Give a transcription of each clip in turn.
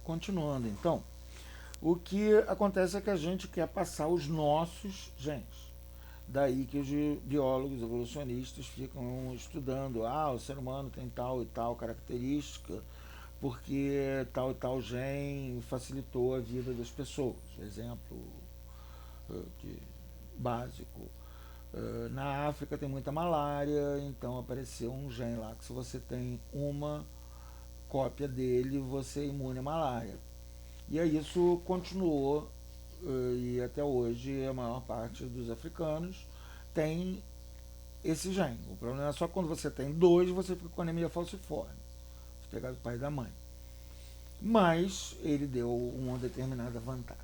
Continuando, então, o que acontece é que a gente quer passar os nossos genes. Daí que os biólogos evolucionistas ficam estudando, o ser humano tem tal e tal característica, porque tal e tal gene facilitou a vida das pessoas. Exemplo de, básico. Na África tem muita malária, então apareceu um gene lá que se você tem uma cópia dele, você é imune à malária. E aí isso continuou e até hoje a maior parte dos africanos tem esse gene. O problema é só quando você tem dois, você fica com anemia falciforme, se pegar do pai e da mãe. Mas ele deu uma determinada vantagem.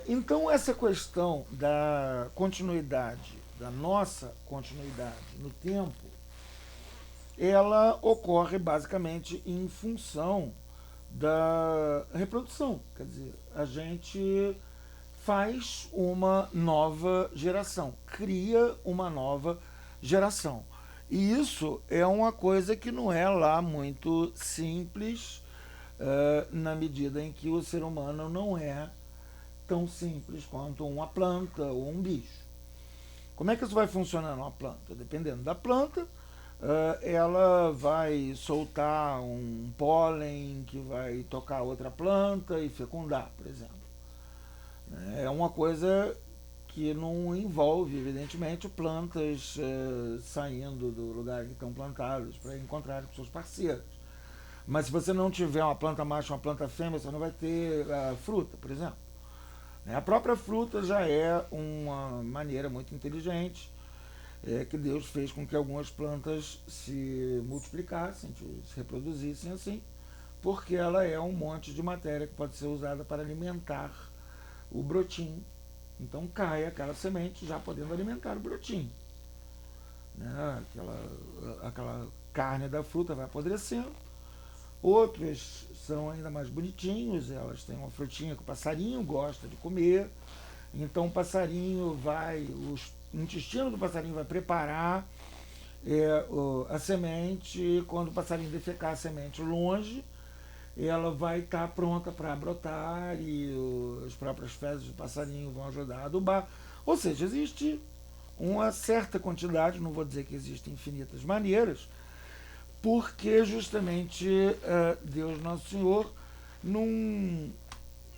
Então essa questão da continuidade, da nossa continuidade no tempo, ela ocorre basicamente em função da reprodução. Quer dizer, a gente faz uma nova geração, cria uma nova geração. E isso é uma coisa que não é lá muito simples, na medida em que o ser humano não é tão simples quanto uma planta ou um bicho. Como é que isso vai funcionar numa planta? Dependendo da planta, ela vai soltar um pólen que vai tocar outra planta e fecundar, por exemplo. É uma coisa que não envolve, evidentemente, plantas saindo do lugar que estão plantadas para encontrar com seus parceiros. Mas se você não tiver uma planta macho e uma planta fêmea, você não vai ter fruta, por exemplo. A própria fruta já é uma maneira muito inteligente que Deus fez com que algumas plantas se multiplicassem, se reproduzissem assim, porque ela é um monte de matéria que pode ser usada para alimentar o brotinho. Então cai aquela semente já podendo alimentar o brotinho. Né? Aquela carne da fruta vai apodrecendo. Outros são ainda mais bonitinhos, elas têm uma frutinha que o passarinho gosta de comer. Então o passarinho o intestino do passarinho vai preparar a semente. Quando o passarinho defecar a semente longe, ela vai estar pronta para brotar e as próprias fezes do passarinho vão ajudar a adubar. Ou seja, existe uma certa quantidade, não vou dizer que existem infinitas maneiras, porque justamente Deus Nosso Senhor não,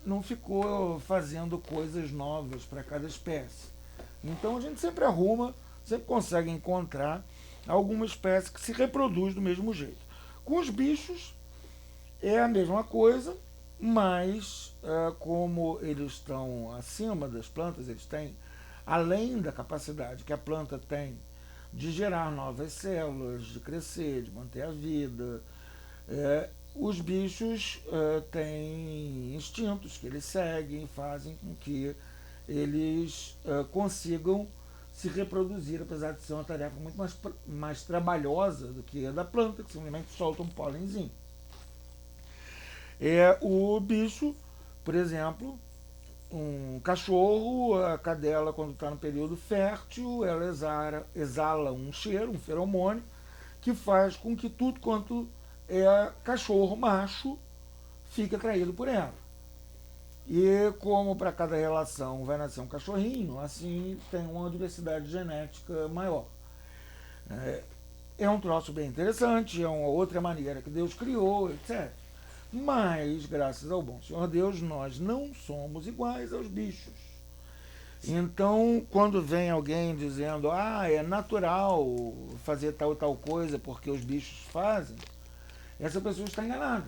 não ficou fazendo coisas novas para cada espécie. Então a gente sempre arruma, sempre consegue encontrar alguma espécie que se reproduz do mesmo jeito. Com os bichos é a mesma coisa, mas como eles estão acima das plantas, eles têm, além da capacidade que a planta tem de gerar novas células, de crescer, de manter a vida, os bichos têm instintos que eles seguem, fazem com que eles consigam se reproduzir, apesar de ser uma tarefa muito mais trabalhosa do que a da planta, que simplesmente solta um pólenzinho. O bicho, por exemplo, um cachorro, a cadela, quando está no período fértil, ela exala um cheiro, um feromônio, que faz com que tudo quanto é cachorro macho fique atraído por ela. E como para cada relação vai nascer um cachorrinho, assim tem uma diversidade genética maior. É um troço bem interessante, é uma outra maneira que Deus criou, etc. Mas, graças ao bom Senhor Deus, nós não somos iguais aos bichos. Então, quando vem alguém dizendo, é natural fazer tal e tal coisa porque os bichos fazem, essa pessoa está enganada.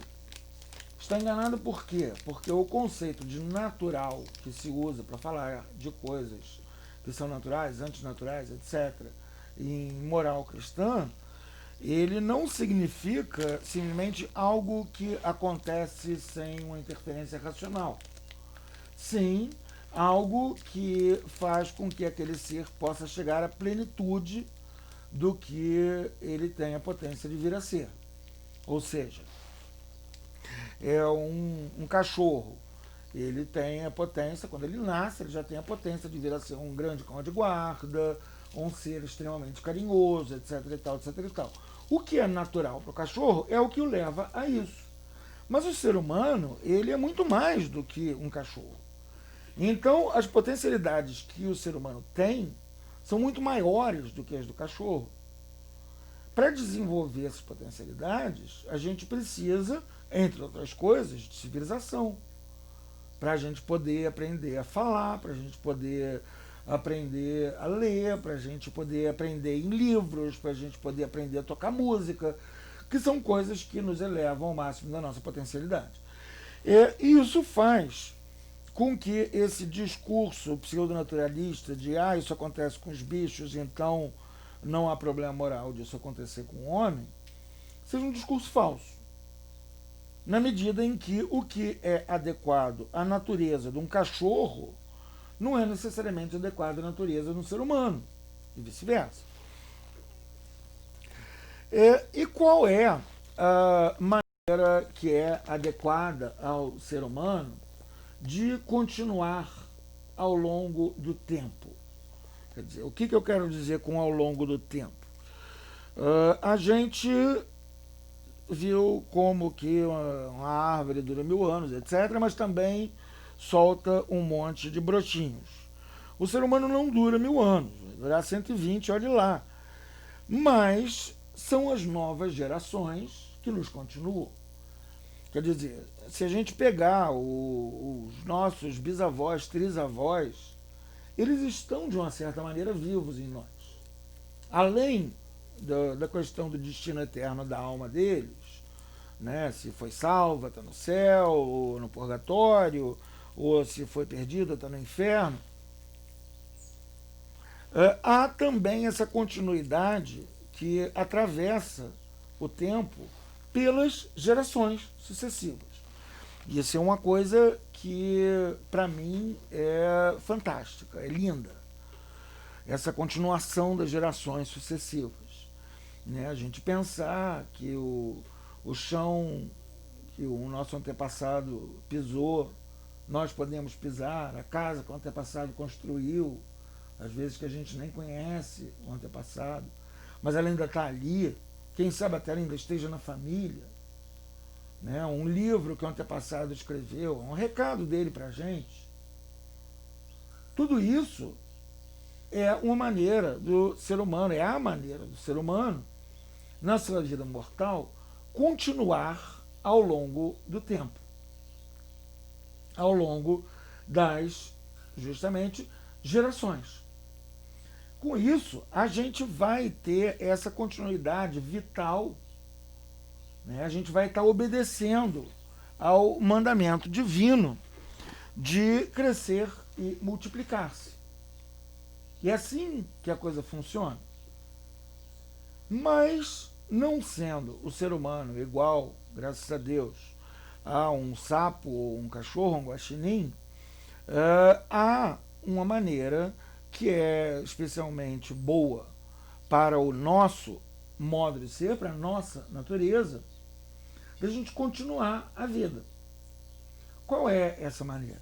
Está enganada por quê? Porque o conceito de natural que se usa para falar de coisas que são naturais, antinaturais, etc., em moral cristã, ele não significa simplesmente algo que acontece sem uma interferência racional. Sim, algo que faz com que aquele ser possa chegar à plenitude do que ele tem a potência de vir a ser. Ou seja, é um cachorro. Ele tem a potência, quando ele nasce, ele já tem a potência de vir a ser um grande cão de guarda, um ser extremamente carinhoso, etc e tal, etc e tal. O que é natural para o cachorro é o que o leva a isso. Mas o ser humano, ele é muito mais do que um cachorro. Então, as potencialidades que o ser humano tem são muito maiores do que as do cachorro. Para desenvolver essas potencialidades, a gente precisa, entre outras coisas, de civilização. Para a gente poder aprender a falar, para a gente poder aprender a ler, para a gente poder aprender em livros, para a gente poder aprender a tocar música, que são coisas que nos elevam ao máximo da nossa potencialidade. E isso faz com que esse discurso pseudonaturalista de isso acontece com os bichos, então não há problema moral disso acontecer com o homem, seja um discurso falso. Na medida em que o que é adequado à natureza de um cachorro não é necessariamente adequado à natureza de um ser humano, e vice-versa. E qual é a maneira que é adequada ao ser humano de continuar ao longo do tempo? Quer dizer, o que eu quero dizer com ao longo do tempo? A gente viu como que uma árvore dura 1000 anos, etc., mas também solta um monte de brotinhos. O ser humano não dura 1000 anos, vai durar 120, olhe lá. Mas são as novas gerações que nos continuam. Quer dizer, se a gente pegar os nossos bisavós, trisavós, eles estão, de uma certa maneira, vivos em nós. Além da questão do destino eterno da alma deles, né? Se foi salva, está no céu, ou no purgatório, ou se foi perdida, está no inferno. Há também essa continuidade que atravessa o tempo pelas gerações sucessivas. E isso é uma coisa que, para mim, é fantástica, é linda. Essa continuação das gerações sucessivas. Né? A gente pensar que o chão que o nosso antepassado pisou, nós podemos pisar, a casa que o antepassado construiu, às vezes que a gente nem conhece o antepassado, mas ela ainda está ali, quem sabe até ela ainda esteja na família. Né? Um livro que o antepassado escreveu, um recado dele para a gente. Tudo isso é uma maneira do ser humano, é a maneira do ser humano, na sua vida mortal, continuar ao longo do tempo, ao longo das, justamente, gerações. Com isso, a gente vai ter essa continuidade vital, né? A gente vai estar obedecendo ao mandamento divino de crescer e multiplicar-se. E é assim que a coisa funciona. Mas, não sendo o ser humano igual, graças a Deus, a um sapo, ou um cachorro, um guaxinim, há uma maneira que é especialmente boa para o nosso modo de ser, para a nossa natureza, da gente continuar a vida. Qual é essa maneira?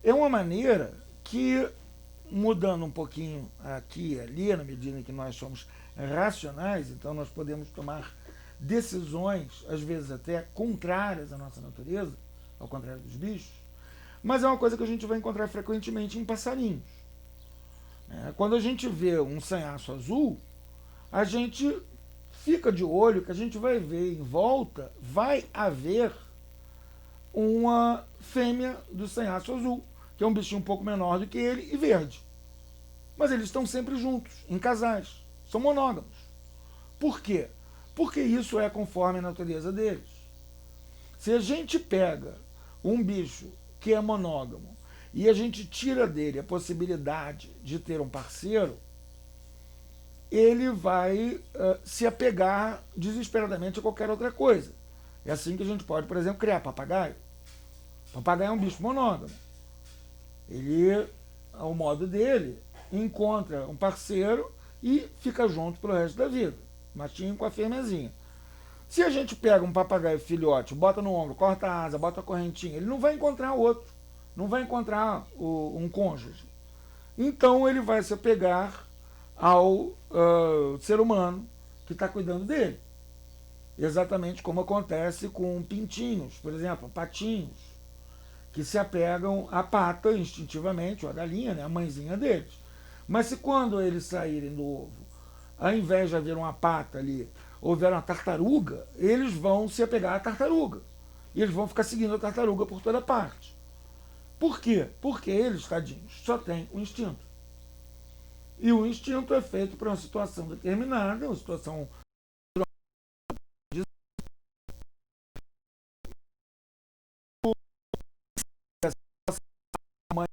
É uma maneira que, mudando um pouquinho aqui e ali, na medida em que nós somos racionais, então nós podemos tomar decisões, às vezes até contrárias à nossa natureza, ao contrário dos bichos, mas é uma coisa que a gente vai encontrar frequentemente em passarinhos. Quando a gente vê um sanhaço azul, a gente fica de olho que a gente vai ver em volta, vai haver uma fêmea do sanhaço azul, que é um bichinho um pouco menor do que ele e verde. Mas eles estão sempre juntos, em casais, são monógamos. Por quê? Porque isso é conforme a natureza deles. Se a gente pega um bicho que é monógamo e a gente tira dele a possibilidade de ter um parceiro, ele vai se apegar desesperadamente a qualquer outra coisa. É assim que a gente pode, por exemplo, criar papagaio. Papagaio é um bicho monógamo. Ele, ao modo dele, encontra um parceiro e fica junto pelo resto da vida. Matinho com a fêmeazinha. Se a gente pega um papagaio filhote, bota no ombro, corta a asa, bota a correntinha, ele não vai encontrar outro. Não vai encontrar um cônjuge. Então ele vai se apegar ao ser humano que está cuidando dele. exatamente como acontece com pintinhos, por exemplo, patinhos, que se apegam à pata instintivamente, ou à galinha, né, a mãezinha deles. Mas se quando eles saírem do ovo, ao invés de haver uma pata ali, houver uma tartaruga, eles vão se apegar à tartaruga. E eles vão ficar seguindo a tartaruga por toda parte. Por quê? Porque eles, tadinhos, só têm o instinto. E o instinto é feito para uma situação determinada, uma situação de mãe,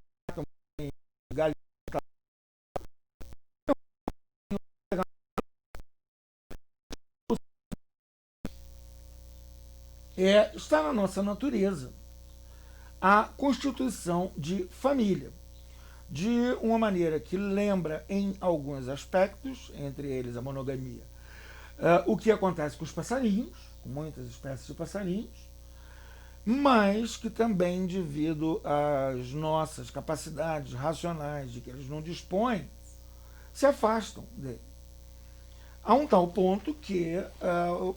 galinha, está na nossa natureza a constituição de família, de uma maneira que lembra em alguns aspectos, entre eles a monogamia, o que acontece com os passarinhos, com muitas espécies de passarinhos, mas que também, devido às nossas capacidades racionais de que eles não dispõem, se afastam dele. A um tal ponto que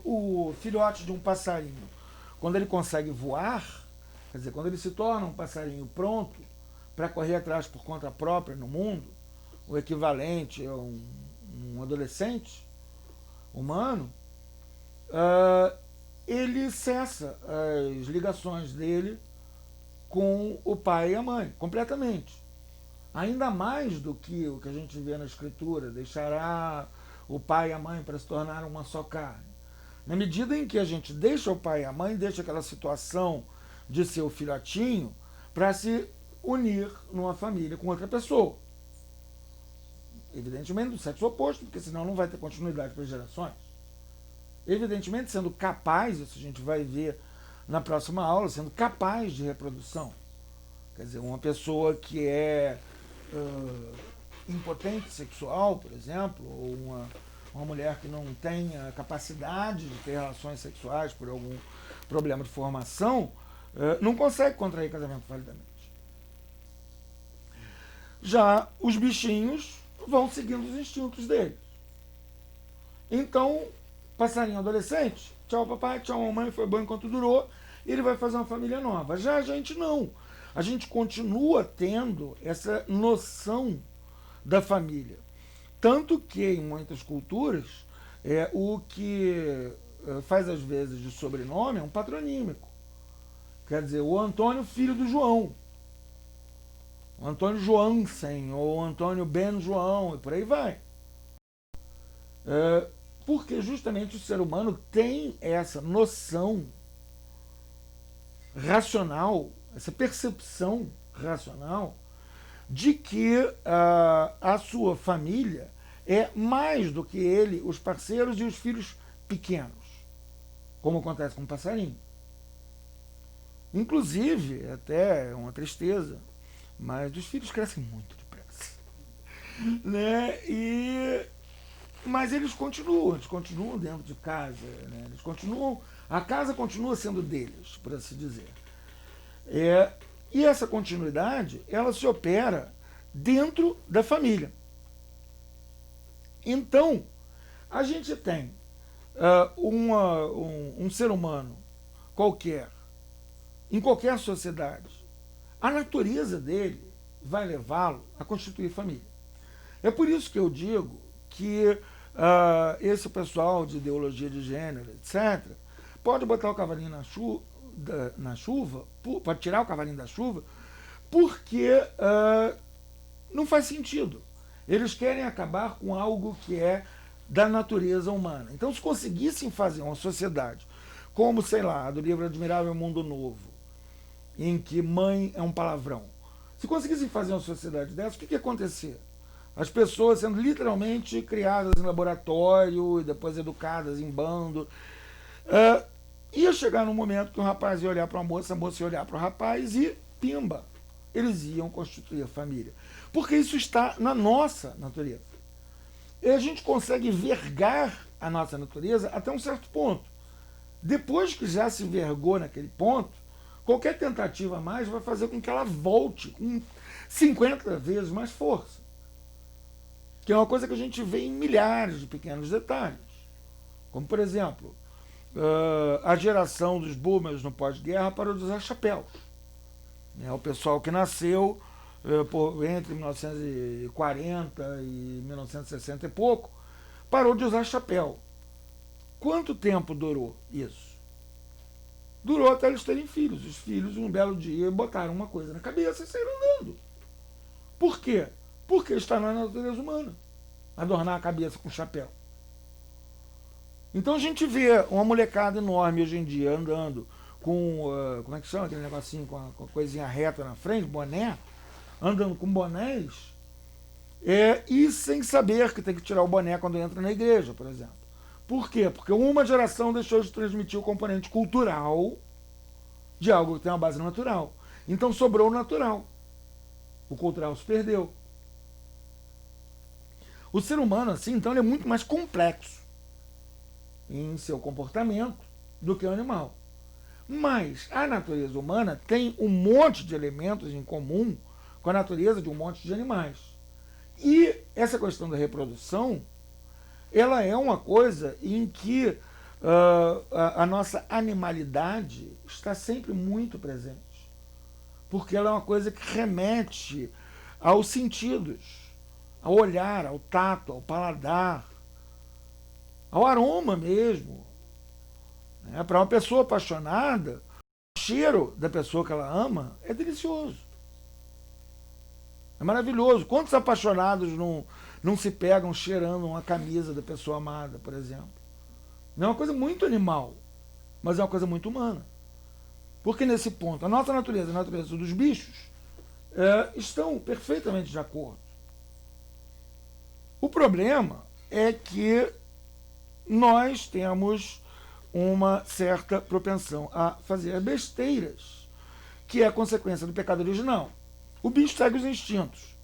o filhote de um passarinho, quando ele consegue voar, quer dizer, quando ele se torna um passarinho pronto para correr atrás por conta própria no mundo, o equivalente a um adolescente humano, ele cessa as ligações dele com o pai e a mãe, completamente. Ainda mais do que o que a gente vê na escritura, deixará o pai e a mãe para se tornar uma só carne. Na medida em que a gente deixa o pai e a mãe, deixa aquela situação de ser o filhotinho para se unir numa família com outra pessoa. Evidentemente do sexo oposto, porque senão não vai ter continuidade para as gerações. Evidentemente sendo capaz, isso a gente vai ver na próxima aula, sendo capaz de reprodução. Quer dizer, uma pessoa que é impotente sexual, por exemplo, ou uma mulher que não tem a capacidade de ter relações sexuais por algum problema de formação, não consegue contrair casamento validamente. Já os bichinhos vão seguindo os instintos deles. Então, passarinho adolescente, tchau papai, tchau mamãe, foi bom enquanto durou, e ele vai fazer uma família nova. Já a gente não. A gente continua tendo essa noção da família. Tanto que em muitas culturas, o que faz às vezes de sobrenome é um patronímico. Quer dizer, o Antônio filho do João. O Antônio Joansen, ou Antônio Ben João, e por aí vai. Porque justamente o ser humano tem essa noção racional, essa percepção racional de que a sua família é mais do que ele, os parceiros e os filhos pequenos, como acontece com o passarinho. Inclusive, até é uma tristeza, mas os filhos crescem muito depressa. Né? Mas eles continuam dentro de casa, né? Eles continuam, a casa continua sendo deles, por assim dizer. E essa continuidade, ela se opera dentro da família. Então, a gente tem um ser humano qualquer, em qualquer sociedade, a natureza dele vai levá-lo a constituir família. É por isso que eu digo que esse pessoal de ideologia de gênero, etc., pode botar o cavalinho na chuva, pode tirar o cavalinho da chuva, porque não faz sentido. Eles querem acabar com algo que é da natureza humana. Então, se conseguissem fazer uma sociedade como, sei lá, a do livro Admirável Mundo Novo, em que mãe é um palavrão, se conseguissem fazer uma sociedade dessa, o que ia acontecer? As pessoas sendo literalmente criadas em laboratório e depois educadas em bando. Ia chegar num momento que o rapaz ia olhar para a moça ia olhar para o rapaz e, pimba, eles iam constituir a família. Porque isso está na nossa natureza. E a gente consegue vergar a nossa natureza até um certo ponto. Depois que já se vergou naquele ponto, qualquer tentativa a mais vai fazer com que ela volte com 50 vezes mais força. Que é uma coisa que a gente vê em milhares de pequenos detalhes. Como, por exemplo, a geração dos boomers no pós-guerra parou de usar chapéus. O pessoal que nasceu entre 1940 e 1960 e pouco parou de usar chapéu. Quanto tempo durou isso? Durou até eles terem filhos. Os filhos, um belo dia, botaram uma coisa na cabeça e saíram andando. Por quê? Porque está na natureza humana adornar a cabeça com chapéu. Então a gente vê uma molecada enorme hoje em dia andando com, como é que chama aquele negocinho, com a coisinha reta na frente, boné, andando com bonés, e sem saber que tem que tirar o boné quando entra na igreja, por exemplo. Por quê? Porque uma geração deixou de transmitir o componente cultural de algo que tem uma base natural. Então sobrou o natural. O cultural se perdeu. O ser humano, assim, então, ele é muito mais complexo em seu comportamento do que o animal. Mas a natureza humana tem um monte de elementos em comum com a natureza de um monte de animais. E essa questão da reprodução, ela é uma coisa em que a nossa animalidade está sempre muito presente. Porque ela é uma coisa que remete aos sentidos, ao olhar, ao tato, ao paladar, ao aroma mesmo. Para uma pessoa apaixonada, o cheiro da pessoa que ela ama é delicioso. É maravilhoso. Quantos apaixonados não se pegam cheirando uma camisa da pessoa amada, por exemplo? Não é uma coisa muito animal, mas é uma coisa muito humana. Porque nesse ponto, a nossa natureza e a natureza dos bichos estão perfeitamente de acordo. O problema é que nós temos uma certa propensão a fazer besteiras, que é a consequência do pecado original. O bicho segue os instintos.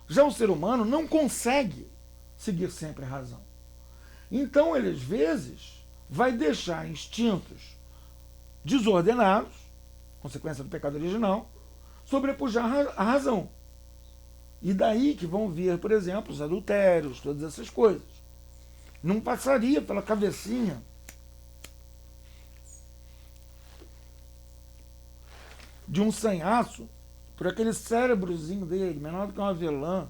Já o ser humano não consegue seguir sempre a razão. Então, ele, às vezes, vai deixar instintos desordenados, consequência do pecado original, sobrepujar a razão. E daí que vão vir, por exemplo, os adultérios, todas essas coisas. Não passaria pela cabecinha de um sanhaço, por aquele cérebrozinho dele, menor do que uma avelã,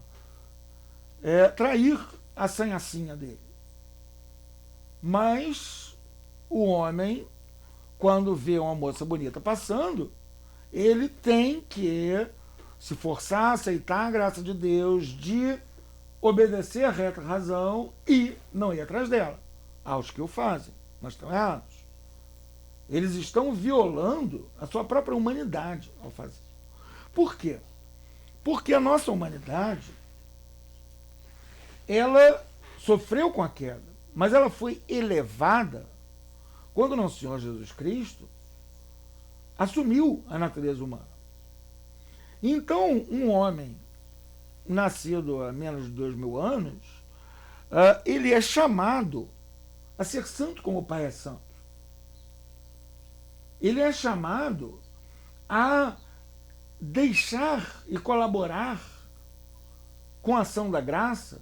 trair a sanhacinha dele. Mas o homem, quando vê uma moça bonita passando, ele tem que se forçar a aceitar a graça de Deus, de obedecer a reta razão e não ir atrás dela. Aos que o fazem, mas estão errados. Eles estão violando a sua própria humanidade ao fazer. Por quê? Porque a nossa humanidade, ela sofreu com a queda, mas ela foi elevada quando o nosso Senhor Jesus Cristo assumiu a natureza humana. Então, um homem nascido há menos de 2000 anos, ele é chamado a ser santo como o Pai é santo. Ele é chamado a deixar e colaborar com a ação da graça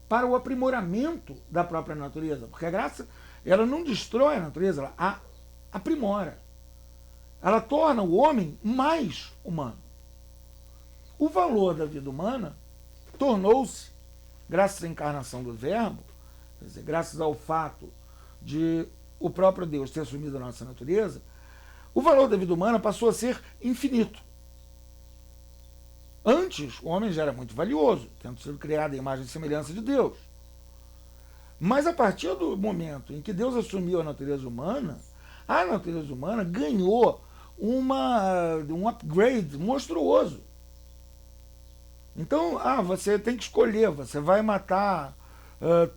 para o aprimoramento da própria natureza. Porque a graça, ela não destrói a natureza, ela a aprimora. Ela torna o homem mais humano. O valor da vida humana tornou-se, graças à encarnação do Verbo, quer dizer, graças ao fato de o próprio Deus ter assumido a nossa natureza, o valor da vida humana passou a ser infinito. Antes, o homem já era muito valioso, tendo sido criado à imagem e semelhança de Deus. Mas a partir do momento em que Deus assumiu a natureza humana ganhou um upgrade monstruoso. Então, você tem que escolher, você vai matar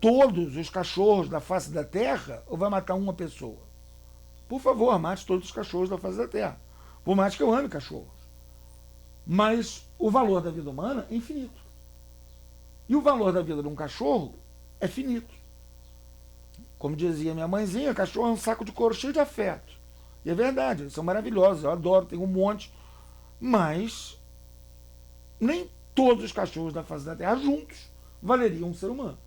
todos os cachorros da face da terra ou vai matar uma pessoa? Por favor, mate todos os cachorros da face da terra. Por mais que eu ame cachorros. Mas o valor da vida humana é infinito. E o valor da vida de um cachorro é finito. Como dizia minha mãezinha, cachorro é um saco de couro cheio de afeto. E é verdade, eles são maravilhosos, eu adoro, tenho um monte. Mas nem todos os cachorros da face da terra juntos valeriam um ser humano.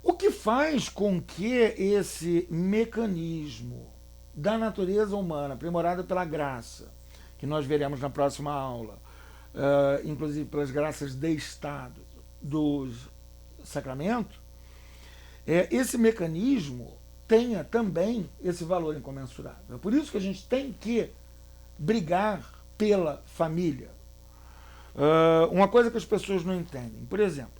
O que faz com que esse mecanismo da natureza humana, aprimorado pela graça, que nós veremos na próxima aula, inclusive pelas graças de Estado dos sacramentos, esse mecanismo tenha também esse valor incomensurável. É por isso que a gente tem que brigar pela família. Uma coisa que as pessoas não entendem, por exemplo,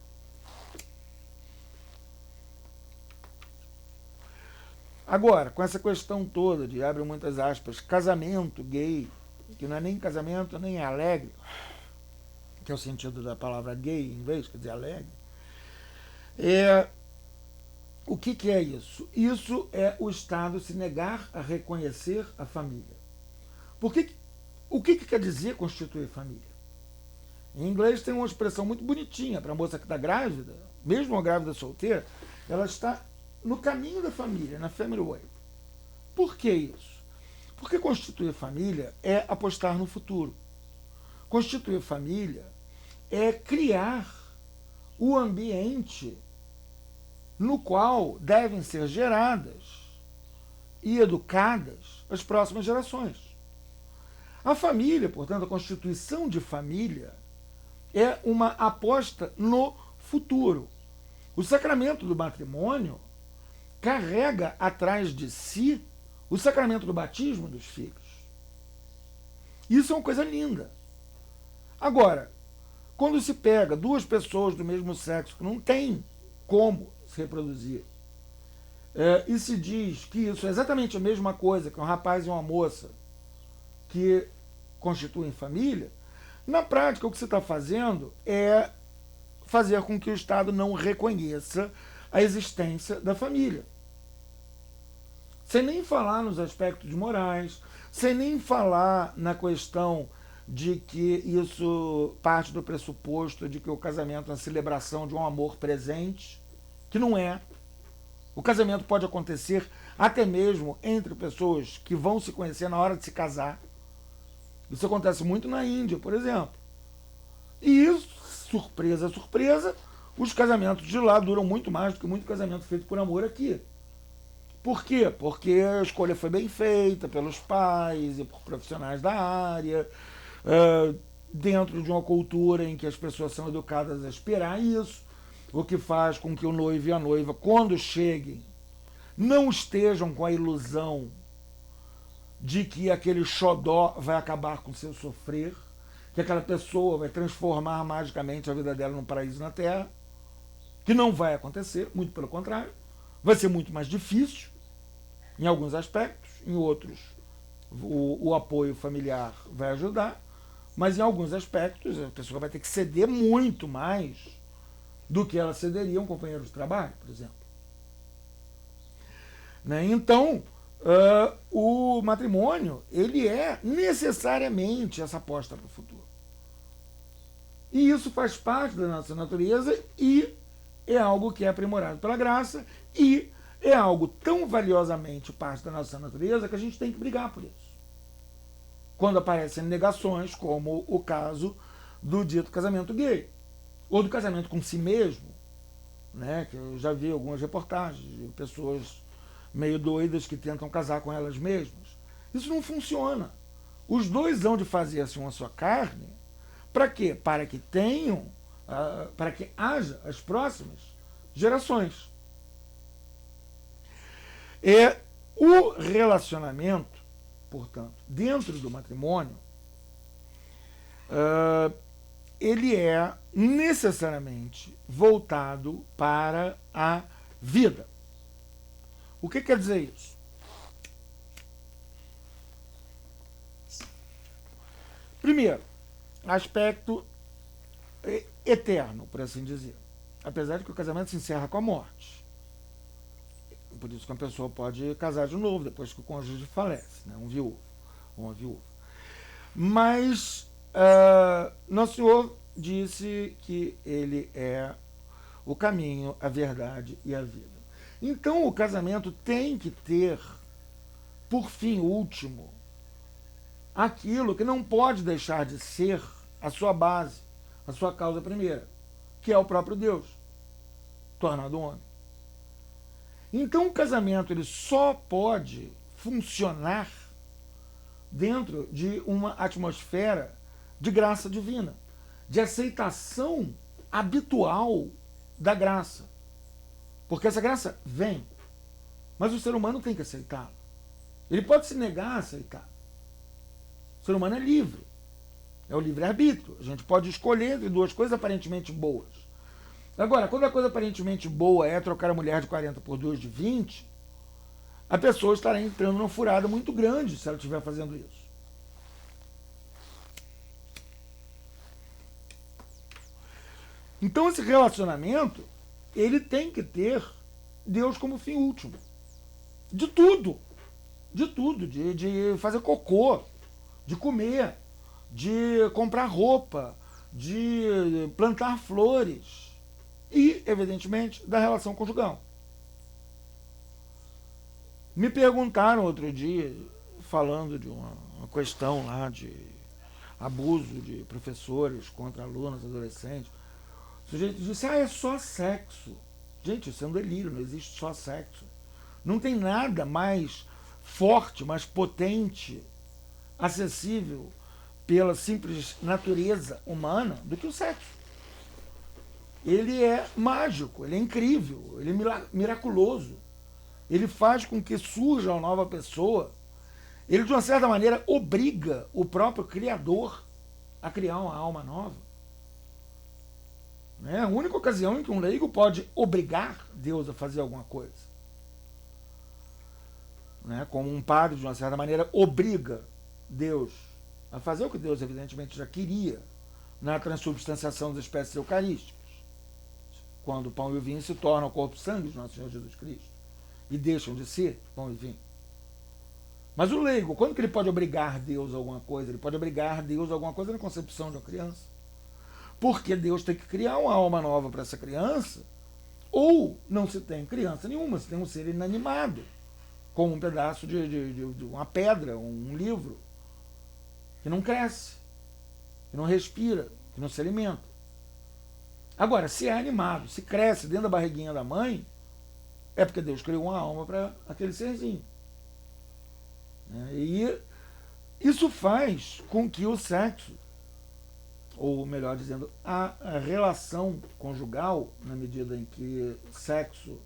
agora, com essa questão toda de, abre muitas aspas, casamento gay, que não é nem casamento, nem é alegre, que é o sentido da palavra gay em inglês, quer dizer alegre, o que é isso? Isso é o Estado se negar a reconhecer a família. O que quer dizer constituir família? Em inglês tem uma expressão muito bonitinha para a moça que está grávida, mesmo uma grávida solteira, ela está no caminho da família, na family way. Por que isso? Porque constituir família é apostar no futuro. Constituir família é criar o ambiente no qual devem ser geradas e educadas as próximas gerações. A família, portanto, a constituição de família é uma aposta no futuro. O sacramento do matrimônio carrega atrás de si o sacramento do batismo dos filhos. Isso é uma coisa linda. Agora, quando se pega duas pessoas do mesmo sexo que não têm como se reproduzir, e se diz que isso é exatamente a mesma coisa que um rapaz e uma moça que constituem família, na prática o que se está fazendo é fazer com que o Estado não reconheça a existência da família. Sem nem falar nos aspectos morais, sem nem falar na questão de que isso parte do pressuposto de que o casamento é uma celebração de um amor presente, que não é. O casamento pode acontecer até mesmo entre pessoas que vão se conhecer na hora de se casar. Isso acontece muito na Índia, por exemplo. E, surpresa, surpresa, os casamentos de lá duram muito mais do que muito casamento feito por amor aqui. Por quê? Porque a escolha foi bem feita pelos pais e por profissionais da área, dentro de uma cultura em que as pessoas são educadas a esperar isso, o que faz com que o noivo e a noiva, quando cheguem, não estejam com a ilusão de que aquele xodó vai acabar com seu sofrer, que aquela pessoa vai transformar magicamente a vida dela num paraíso na Terra, que não vai acontecer, muito pelo contrário, vai ser muito mais difícil em alguns aspectos, em outros o apoio familiar vai ajudar, mas em alguns aspectos a pessoa vai ter que ceder muito mais do que ela cederia a um companheiro de trabalho, por exemplo. Né? Então, o matrimônio, ele é necessariamente essa aposta para o futuro. E isso faz parte da nossa natureza e é algo que é aprimorado pela graça e é algo tão valiosamente parte da nossa natureza que a gente tem que brigar por isso. Quando aparecem negações, como o caso do dito casamento gay, ou do casamento com si mesmo, né, que eu já vi algumas reportagens de pessoas meio doidas que tentam casar com elas mesmas. Isso não funciona. Os dois hão de fazer assim a sua carne. Para quê? Para que tenham, para que haja as próximas gerações. O relacionamento, portanto, dentro do matrimônio, ele é necessariamente voltado para a vida. O que quer dizer isso? Primeiro, aspecto eterno, por assim dizer. Apesar de que o casamento se encerra com a morte. Por isso que uma pessoa pode casar de novo depois que o cônjuge falece, né? Um viúvo ou uma viúva. Mas Nosso Senhor disse que ele é o caminho, a verdade e a vida. Então o casamento tem que ter, por fim último, aquilo que não pode deixar de ser a sua base, a sua causa primeira, que é o próprio Deus, tornado homem. Então o casamento ele só pode funcionar dentro de uma atmosfera de graça divina, de aceitação habitual da graça. Porque essa graça vem, mas o ser humano tem que aceitá-la. Ele pode se negar a aceitar. O ser humano é livre. É o livre-arbítrio. A gente pode escolher entre duas coisas aparentemente boas. Agora, quando a coisa aparentemente boa é trocar a mulher de 40 por 2 de 20, a pessoa estará entrando numa furada muito grande se ela estiver fazendo isso. Então esse relacionamento, ele tem que ter Deus como fim último. De tudo. De tudo. De fazer cocô, de comer, de comprar roupa, de plantar flores e, evidentemente, da relação conjugal. Me perguntaram outro dia, falando de uma questão lá de abuso de professores contra alunos, adolescentes. O sujeito disse, é só sexo. Gente, isso é um delírio, não existe só sexo. Não tem nada mais forte, mais potente, acessível pela simples natureza humana do que o sexo. Ele é mágico, ele é incrível, ele é miraculoso. Ele faz com que surja uma nova pessoa. Ele, de uma certa maneira, obriga o próprio Criador a criar uma alma nova. É a única ocasião em que um leigo pode obrigar Deus a fazer alguma coisa. Como um padre, de uma certa maneira, obriga Deus a fazer o que Deus, evidentemente, já queria na transubstanciação das espécies eucarísticas, quando o pão e o vinho se tornam o corpo e sangue de nosso Senhor Jesus Cristo e deixam de ser pão e vinho. Mas o leigo, quando que ele pode obrigar Deus a alguma coisa? Ele pode obrigar Deus a alguma coisa na concepção de uma criança. Porque Deus tem que criar uma alma nova para essa criança, ou não se tem criança nenhuma, se tem um ser inanimado, como um pedaço de uma pedra, um livro, que não cresce, que não respira, que não se alimenta. Agora, se é animado, se cresce dentro da barriguinha da mãe, é porque Deus criou uma alma para aquele serzinho. E isso faz com que o sexo, ou melhor dizendo, a relação conjugal, na medida em que sexo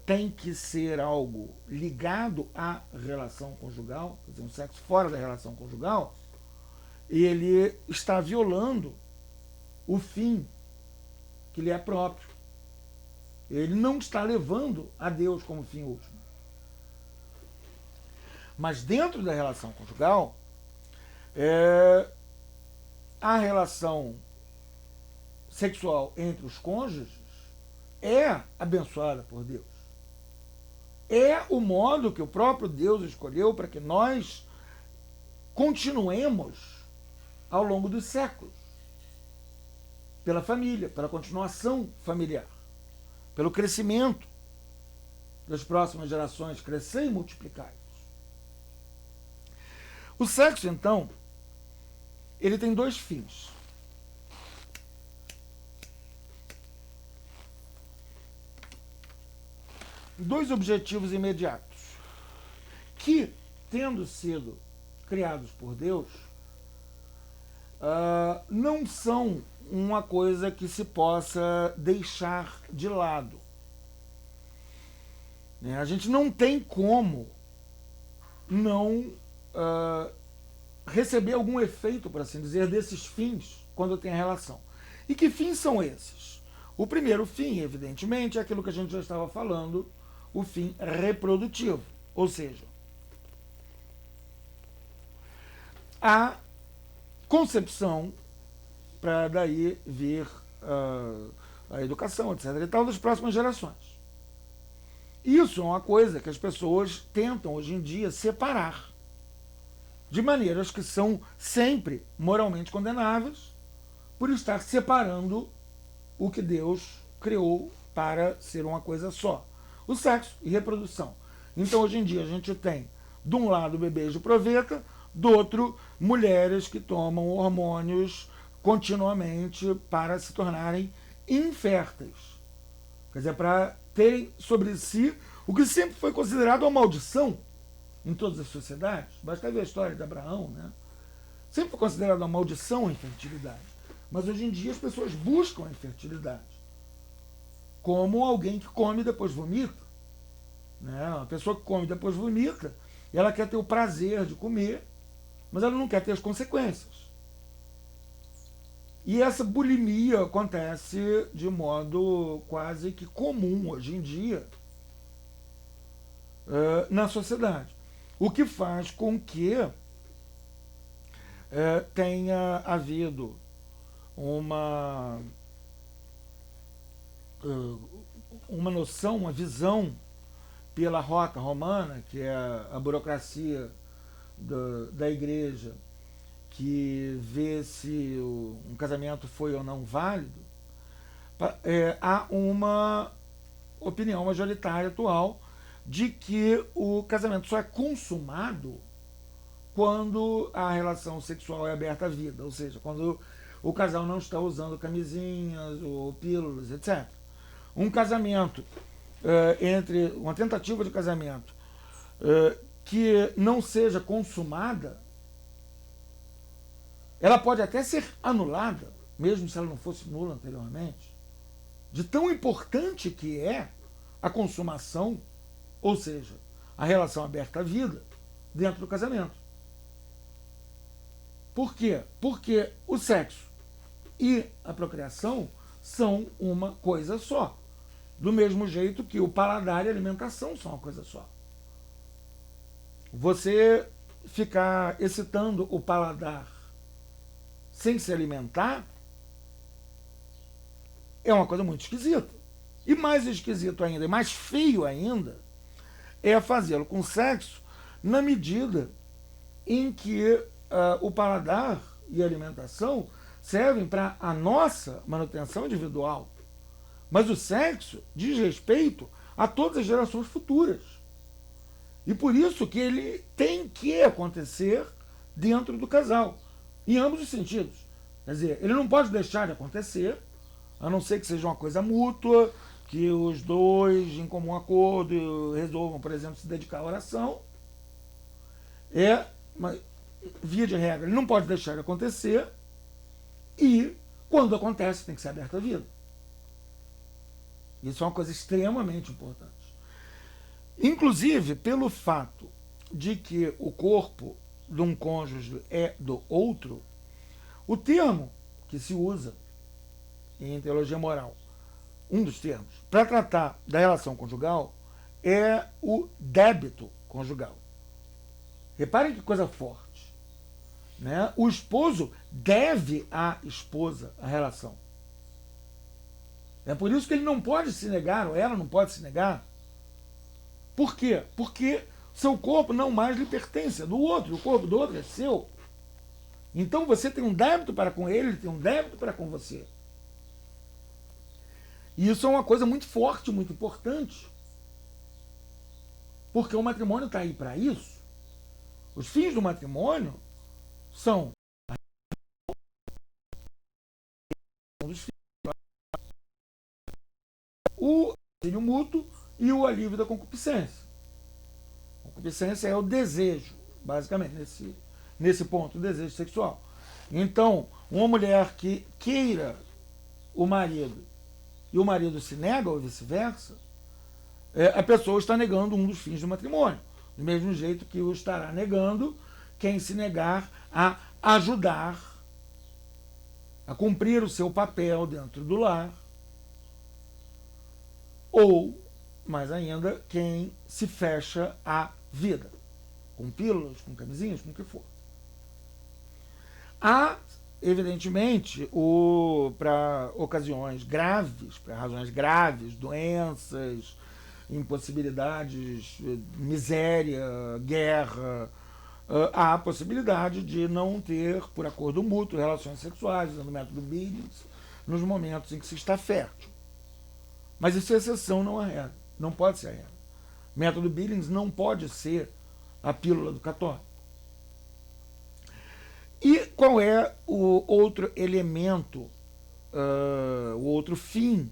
tem que ser algo ligado à relação conjugal, quer dizer, um sexo fora da relação conjugal, ele está violando o fim que lhe é próprio. Ele não está levando a Deus como fim último. Mas dentro da relação conjugal, a relação sexual entre os cônjuges é abençoada por Deus. É o modo que o próprio Deus escolheu para que nós continuemos ao longo dos séculos. Pela família, pela continuação familiar, pelo crescimento das próximas gerações, crescer e multiplicar. O sexo, então, ele tem dois fins. Dois objetivos imediatos, que, tendo sido criados por Deus, não são uma coisa que se possa deixar de lado. A gente não tem como não receber algum efeito, por assim dizer, desses fins quando tem a relação. E que fins são esses? O primeiro fim, evidentemente, é aquilo que a gente já estava falando, o fim reprodutivo, ou seja, a concepção para daí vir a educação, etc. e tal, das próximas gerações. Isso é uma coisa que as pessoas tentam hoje em dia separar, de maneiras que são sempre moralmente condenáveis, por estar separando o que Deus criou para ser uma coisa só: o sexo e reprodução. Então hoje em dia a gente tem, de um lado, bebês de proveta, do outro, mulheres que tomam hormônios continuamente para se tornarem inférteis. Quer dizer, para terem sobre si o que sempre foi considerado uma maldição em todas as sociedades. Basta ver a história de Abraão, né? Sempre foi considerado uma maldição a infertilidade. Mas hoje em dia as pessoas buscam a infertilidade como alguém que come e depois vomita. Né? Uma pessoa que come e depois vomita, ela quer ter o prazer de comer, mas ela não quer ter as consequências. E essa bulimia acontece de modo quase que comum hoje em dia na sociedade. O que faz com que tenha havido uma noção, uma visão pela rota romana, que é a burocracia da igreja, que vê se um casamento foi ou não válido, há uma opinião majoritária atual de que o casamento só é consumado quando a relação sexual é aberta à vida, ou seja, quando o casal não está usando camisinhas ou pílulas, etc. Um casamento uma tentativa de casamento que não seja consumada, ela pode até ser anulada, mesmo se ela não fosse nula anteriormente, de tão importante que é a consumação, ou seja, a relação aberta à vida, dentro do casamento. Por quê? Porque o sexo e a procriação são uma coisa só. Do mesmo jeito que o paladar e a alimentação são uma coisa só. Você ficar excitando o paladar sem se alimentar é uma coisa muito esquisita. E mais esquisito ainda, e mais feio ainda, é fazê-lo com sexo na medida em que o paladar e a alimentação servem para a nossa manutenção individual. Mas o sexo diz respeito a todas as gerações futuras. E por isso que ele tem que acontecer dentro do casal, em ambos os sentidos. Quer dizer, ele não pode deixar de acontecer, a não ser que seja uma coisa mútua, que os dois, em comum acordo, resolvam, por exemplo, se dedicar à oração. Mas, via de regra, ele não pode deixar de acontecer, e quando acontece, tem que ser aberto à vida. Isso é uma coisa extremamente importante. Inclusive, pelo fato de que o corpo de um cônjuge é do outro, o termo que se usa em teologia moral, um dos termos, para tratar da relação conjugal, é o débito conjugal. Reparem que coisa forte. Né? O esposo deve à esposa a relação. É por isso que ele não pode se negar, ou ela não pode se negar. Por quê? Porque seu corpo não mais lhe pertence, é do outro, o corpo do outro é seu. Então você tem um débito para com ele, ele tem um débito para com você. E isso é uma coisa muito forte, muito importante. Porque o matrimônio está aí para isso. Os fins do matrimônio são o auxílio mútuo e o alívio da concupiscência. A concupiscência é o desejo, basicamente, nesse ponto, o desejo sexual. Então, uma mulher que queira o marido e o marido se nega ou vice-versa, a pessoa está negando um dos fins do matrimônio. Do mesmo jeito que o estará negando quem se negar a ajudar a cumprir o seu papel dentro do lar, ou, mais ainda, quem se fecha à vida, com pílulas, com camisinhas, com o que for. Há, evidentemente, para ocasiões graves, para razões graves, doenças, impossibilidades, miséria, guerra, há a possibilidade de não ter, por acordo mútuo, relações sexuais, usando o método Billings, nos momentos em que se está fértil. Mas isso é exceção, não a regra. Não pode ser a regra. O método Billings não pode ser a pílula do católico. E qual é o outro elemento, o outro fim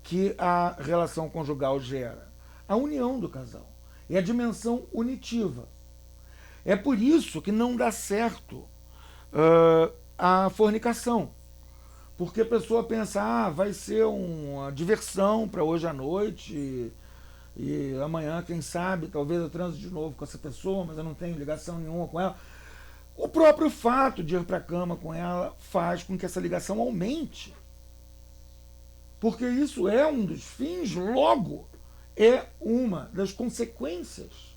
que a relação conjugal gera? A união do casal. É a dimensão unitiva. É por isso que não dá certo a fornicação. Porque a pessoa pensa, vai ser uma diversão para hoje à noite e amanhã, quem sabe, talvez eu transe de novo com essa pessoa, mas eu não tenho ligação nenhuma com ela. O próprio fato de ir para a cama com ela faz com que essa ligação aumente. Porque isso é um dos fins, logo é uma das consequências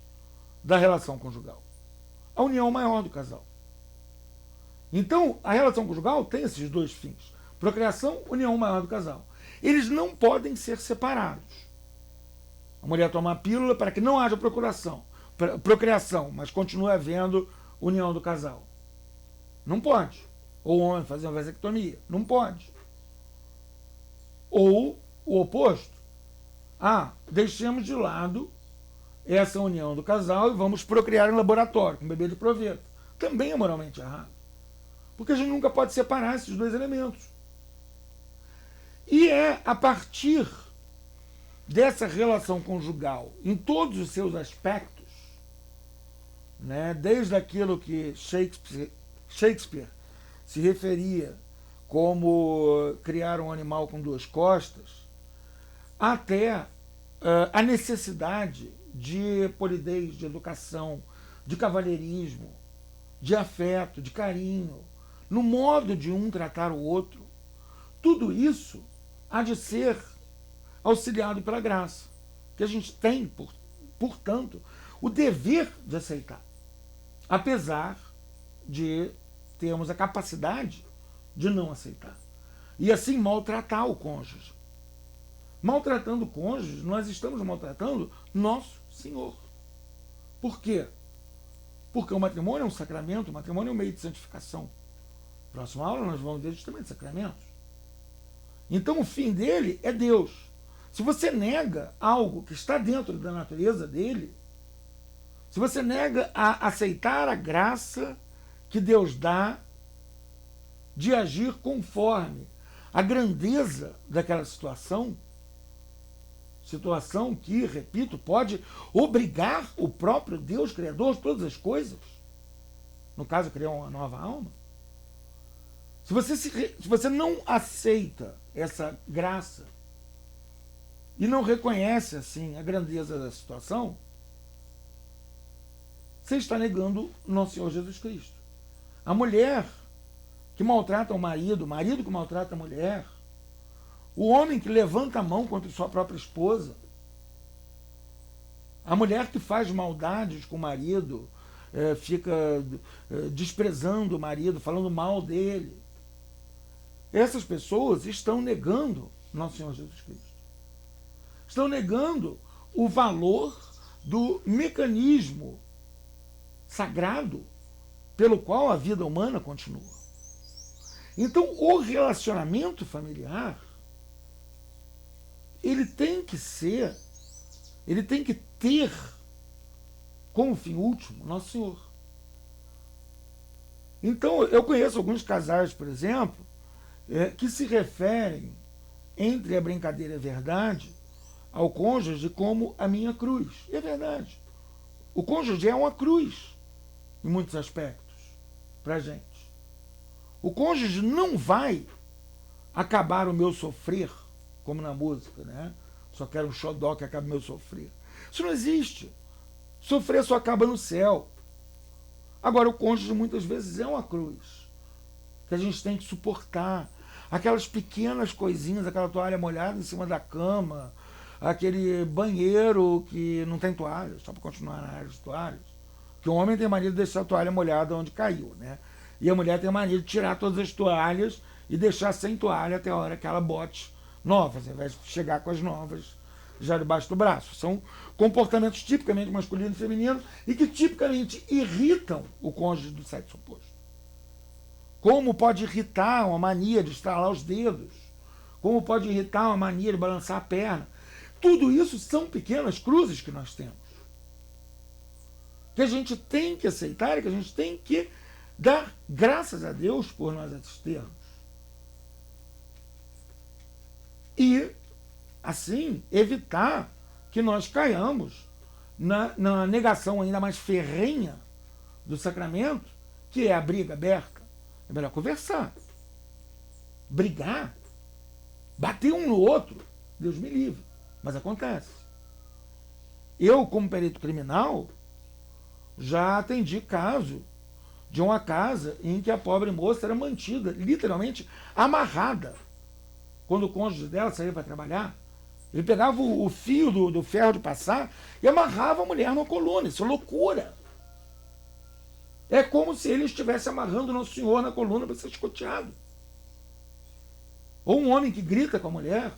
da relação conjugal. A união maior do casal. Então, a relação conjugal tem esses dois fins. Procriação, união maior do casal. Eles não podem ser separados. A mulher toma a pílula para que não haja procriação, mas continue havendo união do casal. Não pode. Ou o homem fazer uma vasectomia. Não pode. Ou o oposto. Deixemos de lado essa união do casal e vamos procriar em laboratório, com bebê de proveta. Também é moralmente errado. Porque a gente nunca pode separar esses dois elementos. E é a partir dessa relação conjugal, em todos os seus aspectos, né, desde aquilo que Shakespeare se referia como criar um animal com duas costas, até a necessidade de polidez, de educação, de cavalheirismo, de afeto, de carinho, no modo de um tratar o outro. Tudo isso há de ser auxiliado pela graça, que a gente tem, portanto, o dever de aceitar, apesar de termos a capacidade de não aceitar. E assim maltratar o cônjuge. Maltratando o cônjuge, nós estamos maltratando nosso Senhor. Por quê? Porque o matrimônio é um sacramento, o matrimônio é um meio de santificação. Próxima aula nós vamos ver justamente sacramentos. Então o fim dele é Deus. Se você nega algo que está dentro da natureza dele, se você nega a aceitar a graça que Deus dá de agir conforme a grandeza daquela situação que, repito, pode obrigar o próprio Deus, Criador de todas as coisas, no caso, criar uma nova alma. Se você não aceita essa graça e não reconhece, assim, a grandeza da situação, você está negando o nosso Senhor Jesus Cristo. A mulher que maltrata o marido que maltrata a mulher, o homem que levanta a mão contra sua própria esposa, a mulher que faz maldades com o marido, fica desprezando o marido, falando mal dele. Essas pessoas estão negando nosso Senhor Jesus Cristo. Estão negando o valor do mecanismo sagrado pelo qual a vida humana continua. Então, o relacionamento familiar, ele tem que ter como fim último nosso Senhor. Então, eu conheço alguns casais, por exemplo, que se referem, entre a brincadeira e a verdade, ao cônjuge como a minha cruz. E é verdade. O cônjuge é uma cruz, em muitos aspectos, para a gente. O cônjuge não vai acabar o meu sofrer, como na música, né? Só quero um xodó que acabe o meu sofrer. Isso não existe. Sofrer só acaba no céu. Agora, o cônjuge muitas vezes é uma cruz que a gente tem que suportar. Aquelas pequenas coisinhas, aquela toalha molhada em cima da cama, aquele banheiro que não tem toalha, só para continuar na área de toalhas. Que o homem tem mania de deixar a toalha molhada onde caiu, né? E a mulher tem mania de tirar todas as toalhas e deixar sem toalha até a hora que ela bote novas, ao invés de chegar com as novas já debaixo do braço. São comportamentos tipicamente masculinos e femininos e que tipicamente irritam o cônjuge do sexo oposto. Como pode irritar uma mania de estralar os dedos, como pode irritar uma mania de balançar a perna. Tudo isso são pequenas cruzes que nós temos, que a gente tem que aceitar e que a gente tem que dar graças a Deus por nós as termos. E assim, evitar que nós caiamos na negação ainda mais ferrenha do sacramento, que é a briga aberta. É melhor conversar. Brigar, bater um no outro, Deus me livre, mas acontece. Eu, como perito criminal, já atendi caso de uma casa em que a pobre moça era mantida, literalmente amarrada. Quando o cônjuge dela saía para trabalhar, ele pegava o fio do ferro de passar e amarrava a mulher numa coluna. Isso é loucura. É como se ele estivesse amarrando Nosso Senhor na coluna para ser escoteado. Ou um homem que grita com a mulher.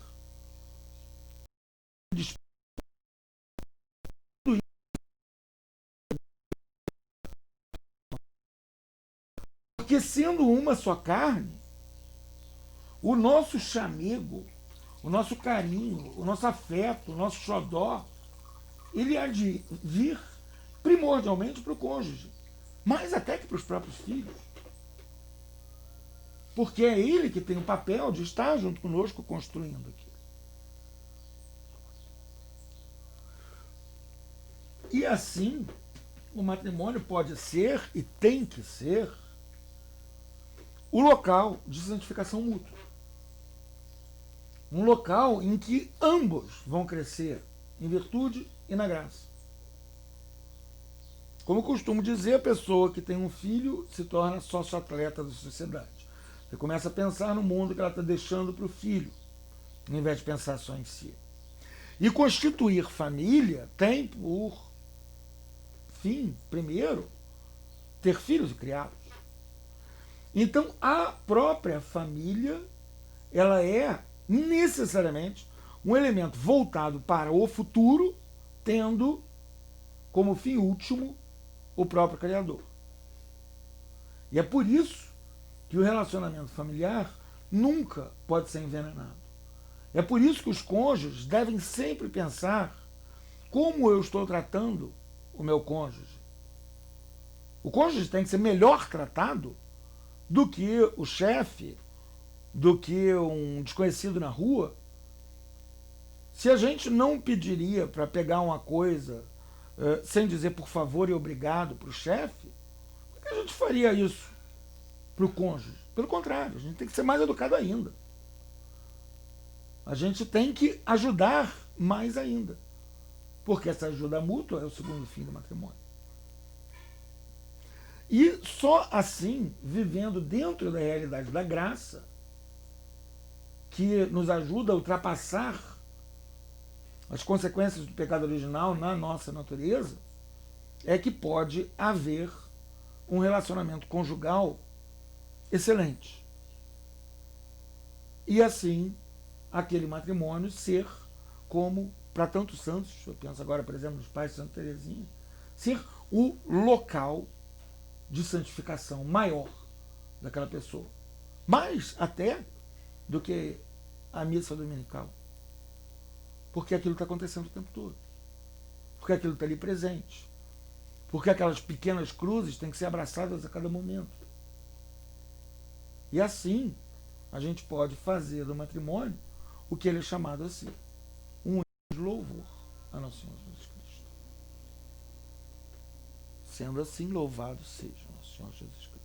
Porque sendo uma só carne, o nosso chamego, o nosso carinho, o nosso afeto, o nosso xodó, ele há de vir primordialmente para o cônjuge, mais até que para os próprios filhos. Porque é ele que tem o papel de estar junto conosco construindo aqui. E assim, o matrimônio pode ser e tem que ser o local de santificação mútua. Um local em que ambos vão crescer em virtude e na graça. Como eu costumo dizer, a pessoa que tem um filho se torna sócio-atleta da sociedade. Você começa a pensar no mundo que ela está deixando para o filho, ao invés de pensar só em si. E constituir família tem por fim, primeiro, ter filhos e criá-los. Então, a própria família, ela é necessariamente um elemento voltado para o futuro, tendo como fim último o próprio Criador. E é por isso que o relacionamento familiar nunca pode ser envenenado. É por isso que os cônjuges devem sempre pensar como eu estou tratando o meu cônjuge. O cônjuge tem que ser melhor tratado do que o chefe, do que um desconhecido na rua. Se a gente não pediria para pegar uma coisa sem dizer por favor e obrigado para o chefe, por que a gente faria isso para o cônjuge? Pelo contrário, a gente tem que ser mais educado ainda. A gente tem que ajudar mais ainda. Porque essa ajuda mútua é o segundo fim do matrimônio. E só assim, vivendo dentro da realidade da graça, que nos ajuda a ultrapassar as consequências do pecado original na nossa natureza, é que pode haver um relacionamento conjugal excelente. E assim, aquele matrimônio ser como, para tantos santos, eu penso agora, por exemplo, nos pais de Santa Teresinha, ser o local de santificação maior daquela pessoa. Mais até do que a missa dominical. Porque aquilo está acontecendo o tempo todo. Porque aquilo está ali presente. Porque aquelas pequenas cruzes têm que ser abraçadas a cada momento. E assim, a gente pode fazer do matrimônio o que ele é chamado assim, um louvor a Nosso Senhor Jesus Cristo. Sendo assim, louvado seja Nosso Senhor Jesus Cristo.